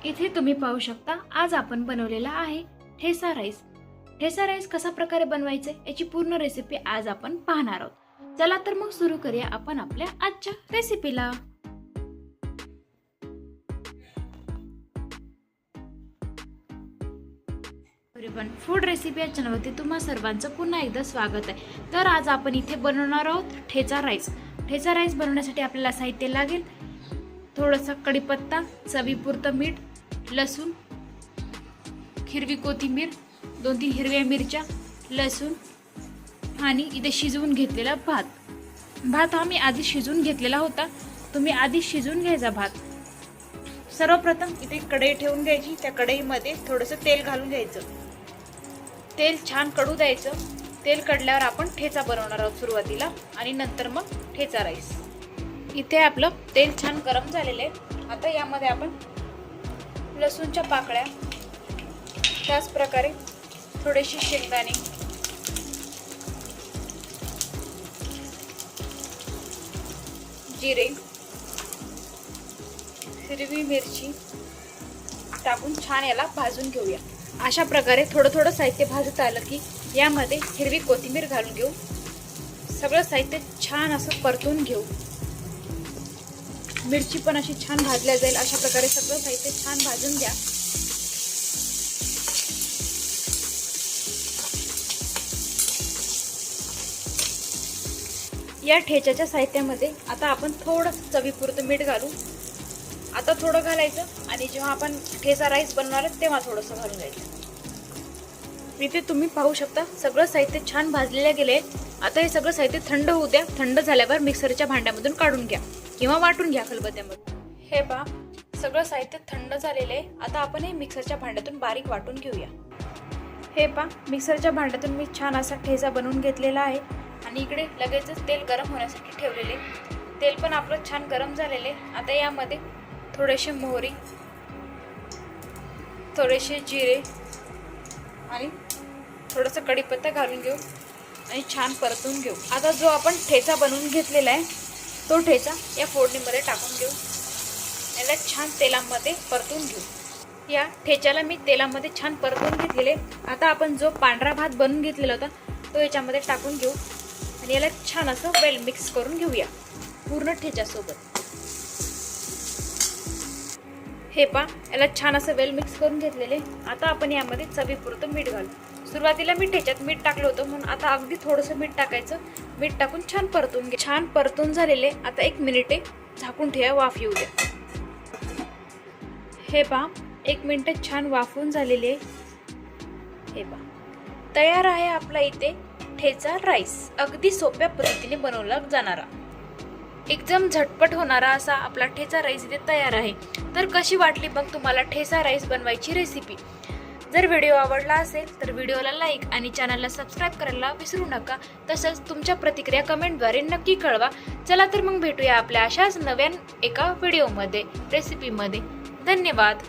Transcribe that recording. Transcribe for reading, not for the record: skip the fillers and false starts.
इथे तुम्ही पाहू शकता आज आपण बनवलेला आहे ठेचा राईस। ठेचा राईस कसा प्रकारे बनवायचे याची पूर्ण रेसिपी आज आपण पाहणार आहोत। चला तर मग सुरू करूया आपण आपल्या आजच्या रेसिपीला। फूड रेसिपी या चॅनलवरती तुम्हा सर्वांचं पुन्हा एकदा स्वागत आहे। तर आज आपण इथे बनवणार आहोत ठेचा राईस। ठेचा राईस बनवण्यासाठी आपल्याला साहित्य लागेल थोडासा कढीपत्ता, चवीपुरतं मीठ, लसूण, हिरवी कोथिंबीर, 2-3 हिरव्या मिरच्या, लसूण आणि इथे शिजवून घेतलेला भात। भात आम्ही आधी शिजवून घेतलेला होता, तुम्ही आधी शिजवून घ्यायचा भात। सर्वप्रथम इथे कढई ठेवून घ्यायची, त्या कढईमध्ये थोडंसं तेल घालून घ्यायचं। तेल छान कडू द्यायचं। तेल कडल्यावर आपण ठेचा बनवणार आहोत सुरुवातीला आणि नंतर मग ठेचा राईस। इथे आपलं तेल छान गरम झालेलं आहे। आता यामध्ये आपण लसूणच्या पाकळ्या, त्याच प्रकारे थोडेसे शेंगदाणे, जिरे, हिरवी मिरची टाकून छान याला भाजून घेऊया। अशा प्रकारे थोडं थोडं साहित्य भाजत आलं की यामध्ये हिरवी कोथिंबीर घालून घेऊ। सगळं साहित्य छान असं परतून घेऊ। मिरची पण अशी छान भाजल्या जाईल अशा प्रकारे सगळं साहित्य छान भाजून घ्या। या ठेच्याच्या साहित्यामध्ये आता आपण थोडंसं चवीपुरतं मीठ घालू। आता थोडं घालायचं आणि जेव्हा आपण ठेचा राईस बनवणार आहे तेव्हा थोडंसं घालून घ्यायचं। इथे तुम्ही पाहू शकता सगळं साहित्य छान भाजलेले गेले। आता हे सगळं साहित्य थंड होऊ द्या। थंड झाल्यावर मिक्सरच्या भांड्यामधून काढून घ्या किंवा वाटून घ्या खलबत्त्यामध्ये। हे पहा सगळं साहित्य थंड झालेलं आहे। आता आपण हे मिक्सरच्या भांड्यातून बारीक वाटून घेऊया। हे पहा मिक्सरच्या भांड्यातून मी छान असा ठेचा बनवून घेतलेला आहे आणि इकडे लगेचच तेल गरम होण्यासाठी ठेवलेले। तेल पण आपलं छान गरम झालेले। आता यामध्ये थोडेसे मोहरी, थोडेसे जिरे आणि थोडंसं कढीपत्ता घालून घेऊ आणि छान परतून घेऊ। आता जो आपण ठेचा बनवून घेतलेला आहे तो ठेचा या फोडणीमध्ये टाकून घेऊ। याला छान तेलामध्ये परतून घेऊ। या ठेच्याला मी तेलामध्ये छान परतून घेतलेले। आता आपण जो पांढरा भात बनवून घेतलेला होता तो याच्यामध्ये टाकून घेऊ आणि याला छान असं वेल मिक्स करून घेऊया पूर्ण ठेच्यासोबत। हे पहा याला छान असं वेल मिक्स करून घेतलेले। आता आपण यामध्ये चवीपुरतं मीठ घालू। सुरुवातीला मी ठेच्यात मीठ टाकलं होतं म्हणून आता अगदी थोडंसं मीठ टाकायचं। मीठ टाकून छान परतून घे। छान परतून झालेले। आता 1 मिनिट झाकून ठेवा, वाफ येऊ द्या। हे पहा 1 मिनिट छान वाफून झालेले। हे पहा तयार आहे आपला इथे ठेचा राईस। अगदी सोप्या पद्धतीने बनवला जाणारा, एकदम झटपट होणारा असा आपला ठेचा राईस इथे तयार आहे। तर कशी वाटली मग तुम्हाला ठेचा राईस बनवायची रेसिपी? जर व्हिडिओ आवडला असेल तर व्हिडिओला लाईक आणि चॅनलला सबस्क्राईब करायला विसरू नका। तसंच तुमच्या प्रतिक्रिया कमेंटद्वारे नक्की कळवा। चला तर मग भेटूया आपल्या अशाच नव्या एका व्हिडिओमध्ये, रेसिपीमध्ये। धन्यवाद।